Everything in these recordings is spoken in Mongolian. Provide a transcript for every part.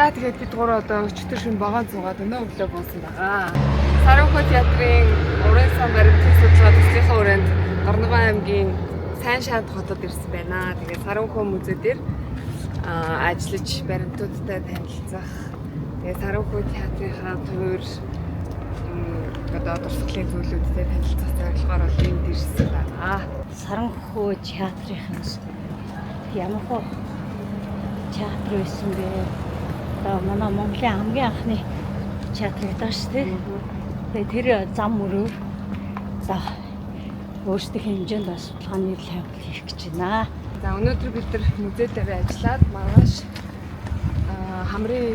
За тэгээд бид гурав одоо өчтөр шин багаан цугаад өнөө өглөө буусан байгаа. Саранхуй театрын уран сан баримтын судалгаа төслийнхаа хүрээнд Горногов аймгийн Сайн шаад хотод ирсэн байна. Тэгээд Саранхуй музей дээр ажиллаж баримтуудтай танилцах. Тэгээд Саранхуй театрынхаа туур одоо дурсгалын зүйлүүдтэй танилцах зорилгоор бол энд ирсэн байна. Саранхуй театрынхаас ямар хөө театр байсан бэ? Одоо манай Монголын хамгийн анхны театр гэдэг шүү дээ. Тэгээд тэр зам мөрөөр за өөрсдийнхөө хэмжээнд бас судалгааны явдал хийх гэж байна. За өнөөдөр бид нар музей дээр ажиллаад маргааш хамрын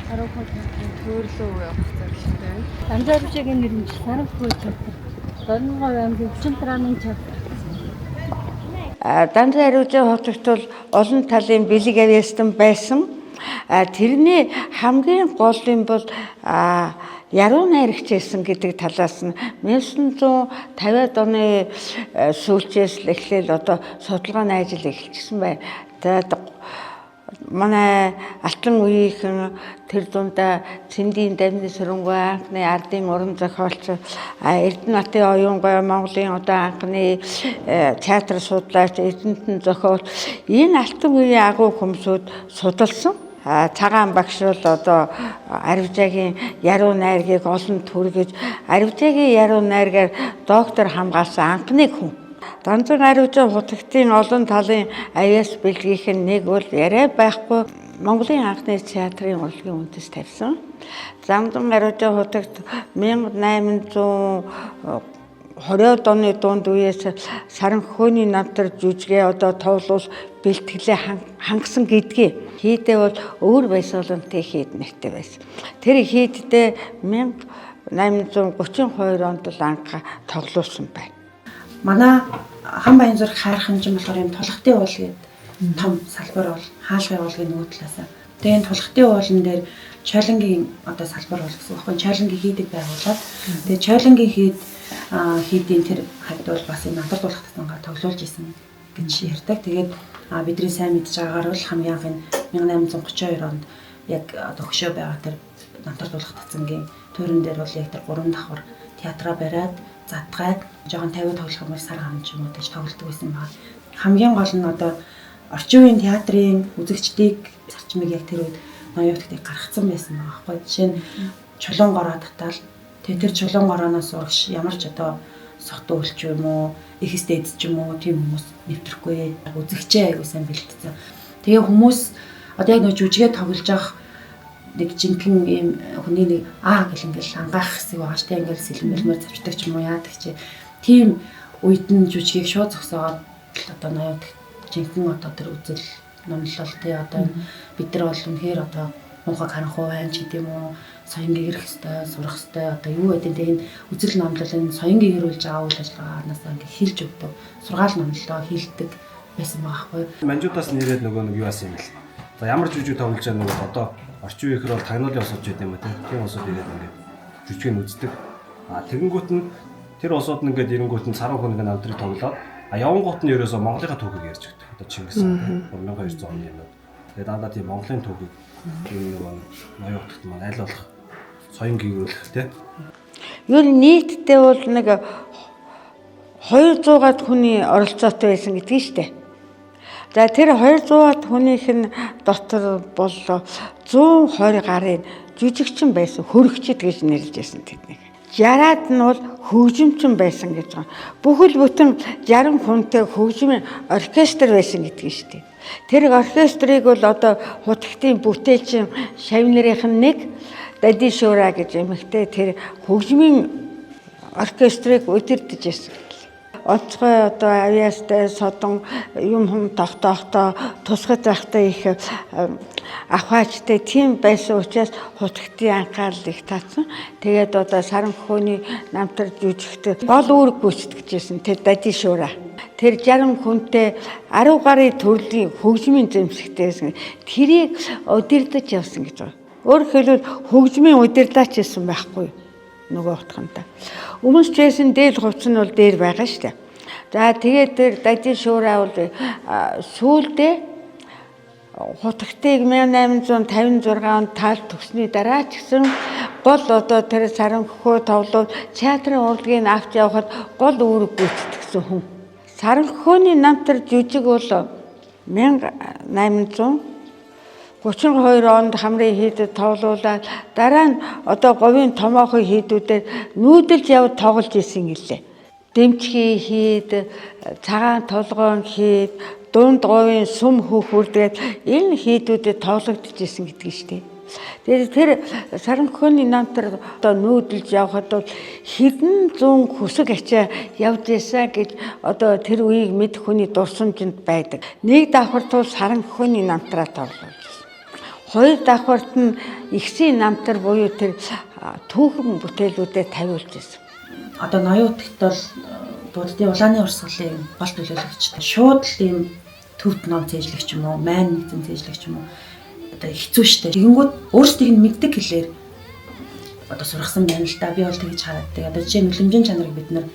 Саранхуй театрын туурлуу явах зорилготой байна. Анзаарчгийн нэр нь Саранхуй театр. Горногов аймгийн Хүчинтрааны театр. Данжаа хариуцаа хотогт бол олон талын бэлэг авьяастан байсан. Тэрний хамгийн гол юм бол яруу найрагч байсан гэдэг талаас нь 1950-ад оны сүүлчээс л эхлээл одоо судалгааны ажил эхэлчихсэн байна. Тэгээд манай алтан үеийнхэн тэр дундаа Цэндийн Дамны Сүрэнгүй анхны ардын уран зохиолч Эрдэнэтийн оюунгой Монголын одоо анхны театр судлаач Эрдэнэтийн зохиолч энэ алтан үеийн агуу хүмүүсүүд судалсан. Цагаан багш бол одоо Аривжаагийн яруу найргийг олон түргэж Аривжаагийн яруу найргаар доктор хамгаалсан анхны хүн. Данжаа хариуцаа хотогтын олон талын авьяас бэлгийнх нь нэг бол яриа байхгүй Монголын анхны театрын урлагийн үндэс тавьсан. Данжаа хариуцаа хотогт 1820-ад оны дунд үеэс Саранхуйны намтар жүжигээ одоо товлуул бэлтгэлээ хангасан гэдгийг хийдээ бол өөр байсуулантай хийд нэртэй байсан. Тэр хийддээ 1832 онд л анх тоглуулсан байна. Манай хам баян зураг хайрах хэмжээ болохоор юм тулхтын уул гэдэг том салбар бол хаалгын уулын нөгөө талаас. Тэгээ энэ тулхтын уулан дээр чойлонгийн одоо салбар бол гэсэн үг байхгүй. Чойлонгийн хийдэг байгуулад тэгээ чойлонгийн хийдийн тэр хавьд бол бас энэ намтар дуулахтайгаа тоглуулж исэн гэж ярьдаг. Тэгээд бидний сайн мэдж байгаагаар бол хамгийн анх энэ 1832 онд яг одоо хөшөө байгаа тэр намтар дуулах татцангийн туурин дээр бол яг тэр 3 давхар театраа бариад задгаад жоохон 50 тоглох юм сар гарна ч юм уу гэж тоглолдог байсан байна. Хамгийн гол нь одоо орчин үеийн театрын үзэгчдийг зарчмыг яг тэр үед ноёотгтыг гаргацсан байсан байгаа байхгүй. Жишээ нь чулуун гороо татаал тэр чулуун горооноос урагш ямар ч одоо сот үйлч юм уу эхэстэйд ч юм уу тийм хүмүүс нэвтрэхгүй үзэгчээ аягүй сайн бэлтцсэн. Тэгээ хүмүүс одоо яг нэг жүжигээ тоглож явах нэг жинхэнэ ийм хүний нэг гэл ингээл ангаах хэсэг байгаа ч тийм ингээл сэлмэлмээр завчдаг ч юм уу яадаг чи тийм үед нь жүжигийг шууд зогсоогоод одоо ноёд жинхэнэ одоо тэр үзэл номлол тий одоо бид нар бол үнэхээр одоо муухай харанхуй байна ч гэдэм үү соён гэрэх хэвээр сурах хэвээр одоо юу гэдэг нь энэ үзэл номлолын соён гэрүүлж байгаа үйл ажиллагаанаасаа ингээ хэлж өгдөг сургаал номлолоо хийлдэг байсан байгаа байхгүй. Манжуудаас нэрээд нөгөө нэг юу асан юм бэл. За ямар жүжиг тоглож байгаа нөгөө одоо орчин үеийнхэр бол тагнуулын усууд гэдэг юм тийм. Тийм усууд ирээд ингээд жүжиг нь үздэг. Тэгэнгүүт нь тэр усууд нь ингээд ирэнгүүт нь Саранхуй нэг намтрыг тоглоод явангууд нь ерөөсөө Монголынхаа түүхийг ярьж өгдөг. Одоо Чингис хаан 1200 оны юм. Тэгээд дандаа тийм Монголын түүхийг юм нөгөө ноёотгт маань аль болох соён гэрүүлэх тийм. Юу нийтдээ бол нэг 200-аад хүний оролцоотой байсан гэдгийг шүү дээ. За тэр 200-аад хүнийх нь дотор бол 120 гарын жүжигчин байсан, хөрөгчд гэж нэрлэж байсан тэднийг. 60-аад нь бол хөгжимчин байсан гэж байгаа. Бүхэл бүтэн 60 хүнтэй хөгжмийн оркестр байсан гэдгийг шүү дээ. Тэр оркестрыг бол одоо хутагтын бүтээлчин шавнырийнх нь нэг Дади Шуура гэж эмэгтэй тэр хөгжмийн оркестрыг удирдах байсан. Онцгой одоо авьяастай содон юм тогтоохтой тусгаж байхдаа их авхаачтай тийм байсан учраас хутагтын анхаарал их татсан. Тэгээд одоо Саранхуйны намтар жүжигт гол үүрэг гүйцэтгэжсэн тэр Дади Шуура. Тэр 60 хүнтэй 10 гарын төрлийн хөгжмийн зэмсэгтэйсэн. Тэрийг удирдах явсан гэж байна. Өөрөөр хэлбэл хөгжмийн удирдаач гэсэн байхгүй нөгөө утганда. Өмнөс чэсэн дээл хувцс нь бол дээр байгаа шүү дээ. За тэгээд тэр Дади Шуура бол сүүлдээ хутагтыг 1856 онд таал төгсний дараа ч гэсэн гол одоо тэр Саранххөө тоглоод театрын урлагийг авч явахад гол үүрэг гүйцэтгэсэн хүн. Саранххөөний намтар жүжиг бол 1832 онд хамрын хийдэд тоглуулаад дараа нь одоо говийн томоохон хийдүүдээр нүүдэлж явж тоглож исэн гэлээ. Дэмчгийн хийд, цагаан толгойн хийд, дунд говийн сүм хөхүрдгээд энэ хийдүүдэд тоглогдож исэн гэдгийг шүү дээ. Тэгээд тэр Саранххөөний намтар одоо нүүдэлж явхад бол хэдэн зуун хүсэг ачаа явж ийсэн гэж одоо тэр үеийг мэдэх хүний дурсамжинд байдаг. Нэг давхарт бол Саранххөөний намтраа тоглуулж байсан. Хоёр давхарт нь Игсийн намтар буюу тэр түүхэн бүтээлүүдэд тавиулж байсан. Одоо ноёутгт бол буддын улааны урсгалын гол төлөөлөгчтэй. Шууд л ийм төвт ном цээжлэгч юм уу, майн нэгэн цээжлэгч юм уу? Одоо хэцүү шттэ. Тэгэнгүүт өөрсдийг нь мэддэг хэлээр одоо сургасан байна л да. Би бол тэгж хараад. Одоо жишээ нь үлэмжийн чанарыг бид нар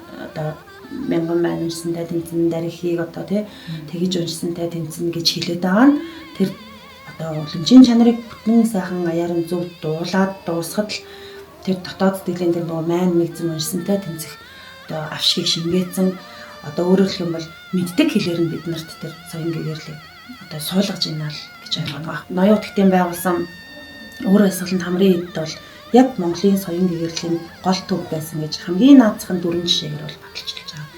одоо мянган маань уншсантай тэнцэн дарихийг одоо тэгж уншсантай тэнцэн гэж хэлээд байгаа нь тэр одоо үлэмжийн чанарыг бүтэн сайхан аяар нь зөв дуулаад дуусгад л тэр дотоод сэтгэлийн тэр нөгөө майн нэгэн уншсантай тэнцэх одоо авшгийг шингээсэн одоо өөрөөр хэлэх юм бол мэддэг хэлээр нь бид нарт тэр соён гэгэрлийг одоо суулгаж ийна л гэж ойлгоод байна. Ноёутгтын байгуулсан өөрөө эсгэлэн хамрын хэд бол яг Монголын соён гэгэрлийн гол төв байсан гэж хамгийн наацхан дөрвөн жишээгээр бол баталж хэлж байгаа.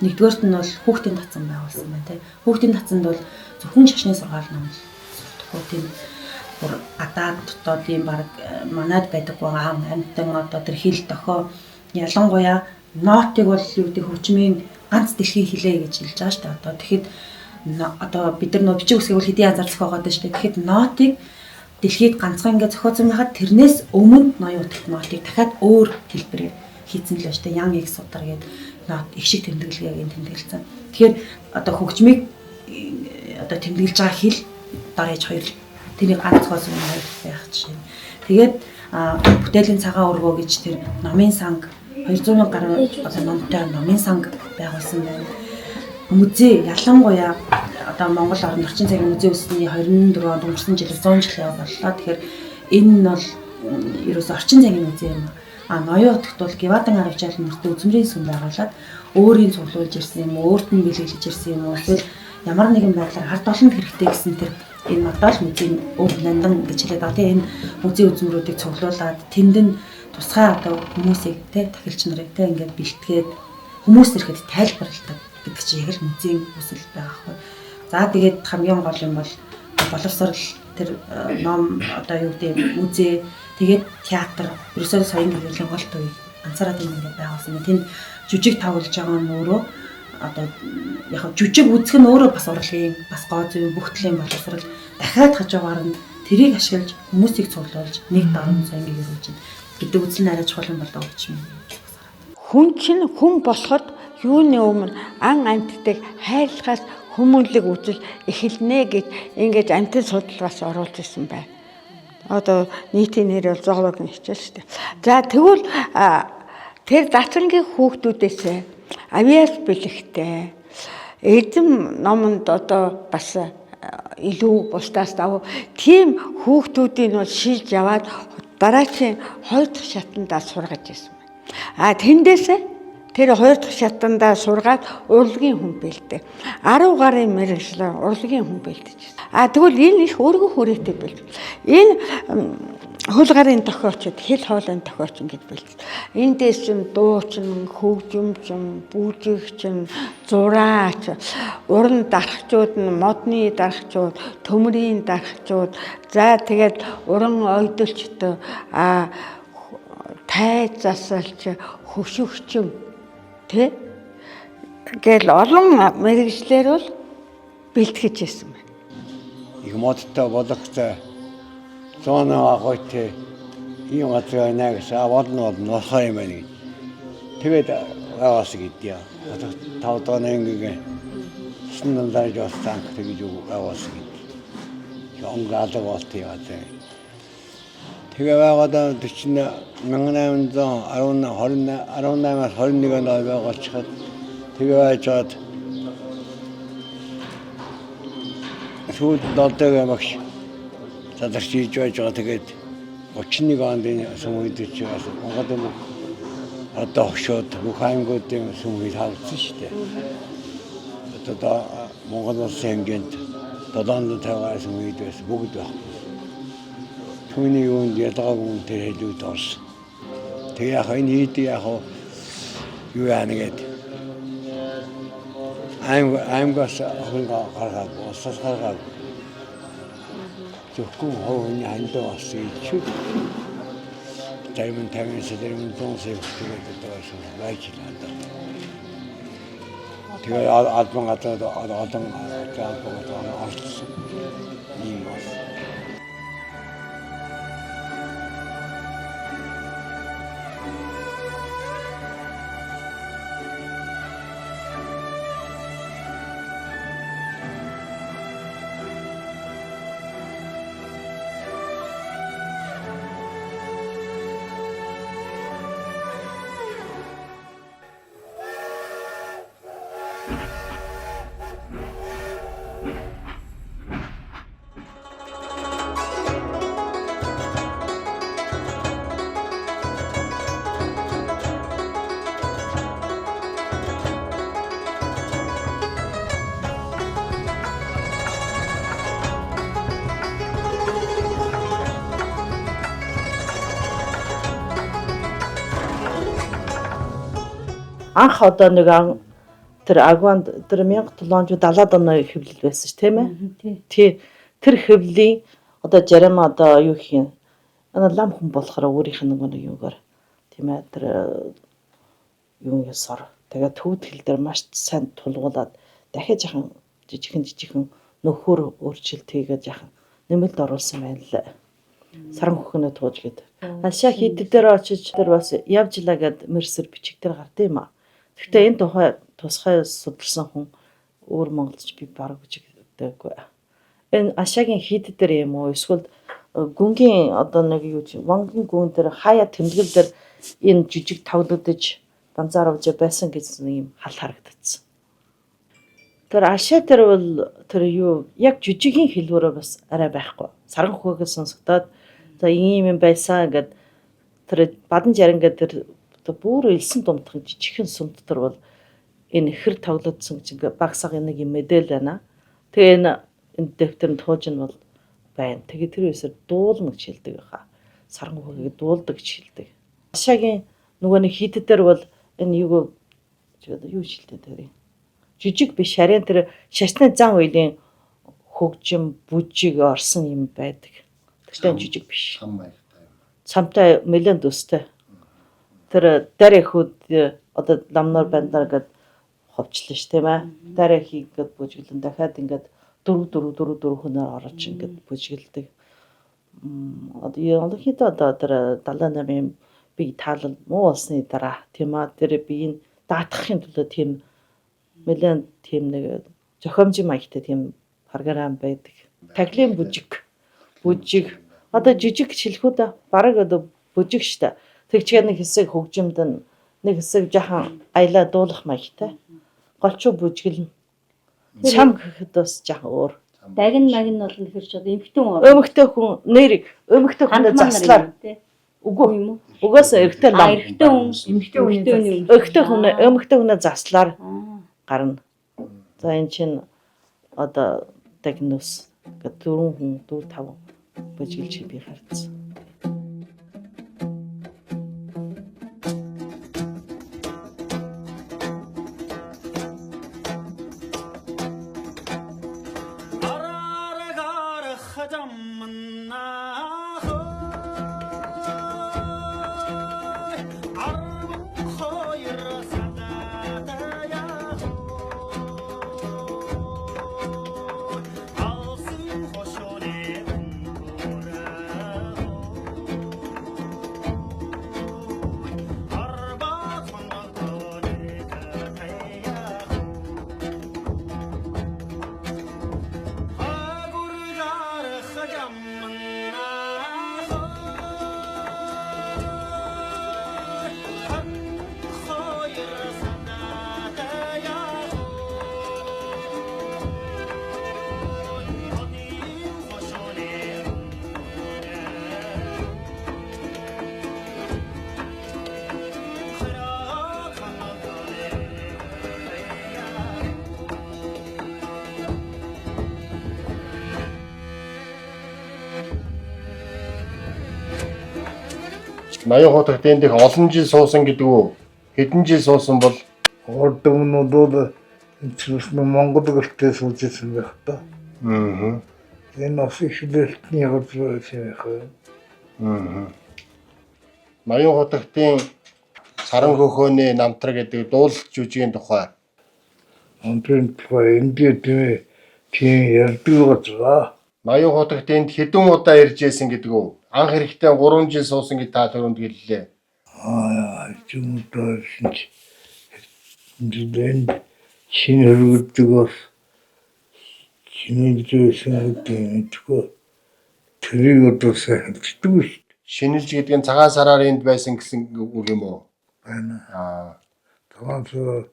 Нэгдүгээрт нь бол хүүхдийн татсан байгуулсан байна тийм. Хүүхдийн татсанд бол зөвхөн шашны сургаал ном сурдаггүй тийм бүр гадаад дотоод ийм баг манад байдаг байгаа амтан одоо тэр хэл дохоо ялангуяа нотыг бол юу гэдэг хөгжмийн ганц дэлхий хэлээ гэж хэлж байгаа шүү дээ. Одоо тэгэхэд одоо бид нар нөө бичиг үсгийг бол хэдийн анзаарчих байгаад байна шүү дээ. Тэгэхэд нотыг дэлхийд ганцхан ингээд зохиосон байхад тэрнээс өмнө ноёутгт нотыг дахиад өөр хэлбэрээр хийцэн л байна шүү дээ. Ян их судар гэдэг нот их шиг тэмдэглэгийг тэмдэглэсэн. Тэгэхээр одоо хөгжмийг одоо тэмдэглэж байгаа хэл дараач хоёр тэрийг ганц зохиосон хоёр байх жишээ. Тэгээд бүтээлийн цагаан өргөө гэж тэр номын санг 200 гаруй одоо номтой номын санг байгуулсан байна. Музей ялангуяа одоо Монгол орны орчин цагийн музей үүсний 24 онд өнгөрсөн жил 100 жил боллоо. Тэгэхээр энэ нь бол ерөөсөө орчин цагийн музей юм. Ноёутгт бол Гевадан авчаал нэртэй үзмрийн сүм байгуулад өөрийн цуглуулж ирсэн юм уу, өөрт нь бэлгэлж ирсэн юм уу, эсвэл ямар нэгэн байдлаар хард олонд хэрэгтэй гэсэн тэр энэ модал музейн өв нандан гэж хэлээд байгаа. Тэгээ энэ музей үзмрүүдийг цуглуулад тэнд нь тусгай одоо хүмүүсийг тахилч нарыг ингээд бэлтгээд хүмүүс ирэхэд тайлбарладаг гэдэг чинь яг л музейн үсэл байгаа хгүй. За тэгээд хамгийн гол юм бол боловсрал тэр ном одоо юу гэдэг музей тэгээд театр ерөөсөө соён гэрлийн гол төв ганцаараа тийм ингээд байгуулсан. Тэнд жүжиг тавуулж байгаа нь өөрөө одоо яг жүжиг үзэх нь өөрөө бас урлагийн бас гоо зүйн бүхтлийн боловсрал дахиад хажуугаар нь тэрийг ашиглаж хүмүүсийг цуглуулж нэг даруй соён гэрүүлж гэдэг үзэл нь арай чухал юм болоо гэж юм. Хүн чинь хүн болоход юуны өмнө ан амьтдыг хайрлахаас хүмүүнлэг үзэл эхэлнэ гэж ингэж амьтад судалгаас оруулж ирсэн байна. Одоо нийтийн нэр бол зоологийн хичээл шүү дээ. За тэгвэл тэр датрангийн хүүхдүүдээс авиас бэлэгтэй эзэм номонд одоо бас илүү бусдаас дав. Тийм хүүхдүүдийг бол шилж яваад дараагийн 2 дахь шатандаа сургаж ирсэн байна. Тэндээсээ тэр 2 дахь шатандаа сургаад урлагийн хүн бэлдээ. 10 гарын мэргэжлэр урлагийн хүн бэлдэж байна. Тэгвэл энэ их өргөн хүрээтэй бэлд. Энэ хөл гарын тохиолчд хэл хоолойн тохиолч ингэж бэлдэж. Эндээс чинь дуучин, хөгжимчин, бүжигчин, зураач, уран дарагчууд нь модны дарагчууд, төмрийн дарагчууд, за тэгээд уран ойдолчтой тай засалч, хөшөгчин гэл олон мэргэжлэр бол бэлтгэж ирсэн байна. Их модтой болгохтой зооноо агойтэй ийм газар байна гэсэн болно носоо юм байна. Тэгээд аваас гэдээ. Одоо 5 дон ангийн снэндаа жостан гэж аваас гэдэг. Онгаалга болт яа зэ. Тэгээ байгаад 1818-аас 21 онд байгуулчихад тэгээ байжгаад сүүл 7-г багш задарч хийж байж байгаа. Тэгээд 31 онд энэ сүм үйдэж бас Монголын одоо хошоод бүх аймагуудын сүм үйд хавцсан шүү дээ. Одоо Монгол улсын хэмжээнд 750 сүм үйд байсан бүгд байна. Түүний юунд ялгаагүй тэр хэлүүд орсон. Тэгээ яг энэ ийд яг юу яана гэдэг. Аймгаас хөнгө гаргаад усаас гаргаад зөвхөн ховны андаа болсон ч таймын сэлэрмэн тонсыг тэгээд доосон байжлаа. Тэгээ албан гадаад олон орсон юм байна. Анх одоо нэг тэр агванд тэр 1770-аад оны хэвлэл байсан ш тийм ээ. Тий. Тэр хэвлэлийн одоо жарим одоо юу гэх юм. Лам хүн болохоор өөрийнх нь нэг юугаар тийм ээ тэр юу ясаар тэгээ төвдгөл дээр маш сайн тулгуулад дахиад яхан жижигхэн нөхөр өөрчлөлт хийгээд яхан нэмэлт оруулсан байна л. Саран хөхнөө тууж гээд. Ашаа хид дээр очиж тэр бас явжлаа гэд мэрсэр бичиг дээр гардыг юм аа. Гэхдээ энэ тухай тусгай судалсан хүн өөр монголч би бараг үжигдэггүй. Энэ ашаагийн хид дээр юм уу эсвэл гүнгийн одоо нэг юу чи вангын гүн дээр хаяа тэмдэглэл дээр энэ жижиг тавлуудаж ганцаарвж байсан гэсэн юм хал харагдсан. Тэр ашаа дээр бол тэр юу яг жижигийн хэлбэрөө бас арай байхгүй. Саран хөхөөс сонсогдоод за ийм юм байсан гэд тэр бадан жарингээ тэр бүр элсэн думтхан жижигхэн сүм дотор бол энэ ихэр тоглодсон гэж ингээ багсаг нэг юм мэдээлэл байна. Тэгээ энэ дэвтэрнд тууж нь бол байна. Тэгээ тэр үсээр дуулна гэж хэлдэг байхаа. Саран хөхөөг дуулдаг гэж хэлдэг. Ашаагийн нөгөө нэг хит дээр бол энэ юу шилдэг тэр жижиг биш харин тэр шашны зан үеийн хөгжим бүжиг орсон юм байдаг. Тэгтээ жижиг биш. Цамтай нэлээд төстэй. Тэр дарихуд одоо ламнор бандаар гээд ховчлаа ш тийм ээ. Дараа хийгээд бүжиглэн дахиад ингээд 4 хөнөөр орож ингээд бүжиглдэг. Одоо ерөнхийд одоо тэр 78-ын би таалал муу болсны дараа тийм ээ. Тэр би энэ даатгахын төлөө тийм нэлээд тийм нэг зохиомжийн маягтай тийм програм байдаг. Таглын бүжиг одоо жижиг шилхүүд бараг одоо бүжиг штэ. Тэгчгээр нэг хэсэг хөгжимд нэг хэсэг жахан аялаа дуулах маягтай. Голчуу бүжиглэн. Чам гэхэд бас жахан өөр. Дагин магин бол нөхөр ч одоо эмхтэй хүн нэрийг эмхтэй хүн заслаар үгүй юм уу? Угаас эрэгтэй лам. Эмхтэй хүн заслаар гарна. За энэ чинь одоо дагнус гэдэг 4 хүн 4-5 бүжиглж би харцсан. Ноён хотын дэх олон жил суусан гэдэг үү? Хэдэн жил суусан бол ордогнуудад энэ Монгол гэлтэй суужсэн байх та. аа. Энэ бас ихлэлтний газар байсан байх. Ноён хотын саран хөхөөний намтраг гэдэг дуулалт жүжигийн тухай. Онтын тухай ингээд тийм ярьдаг байгаа. Ноён хотын тэнд хэдэн удаа ирж байсан гэдэг үү? Анх эрэхтээ 3 жил суусан гэж та түрүүнд хэллээ. Юм дээрч энэ шинэ хөргөдөг бас шинэ зүйлсэн гэдэггүй. Тэрийг одоо сайн хэлдэг шүү. Шинэлж гэдэг нь цагаан сараар энд байсан гэсэн үг юм уу? байна. Тэгвэл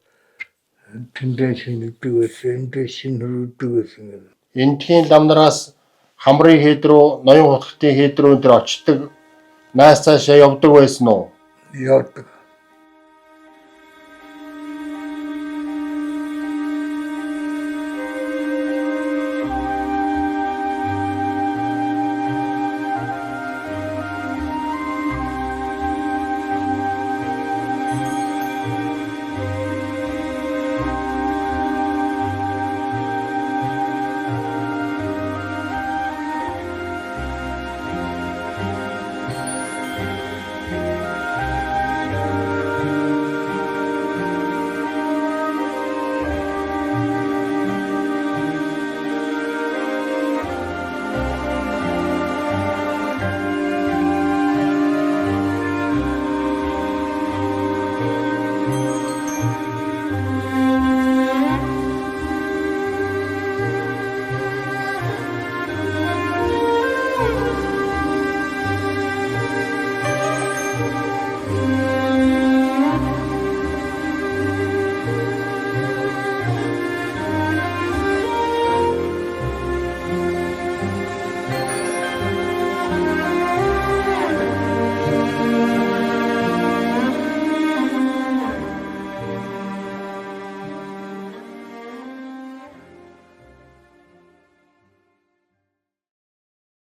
тэндээ шинэдэг байсан, эндээ шинэ хөргөдөг байсан. Эндхийн ламнараас хамрын хэд рүү, ноён хотын хэд рүү энэ очдог найс цаашаа явдаг байсан уу? Яадаг.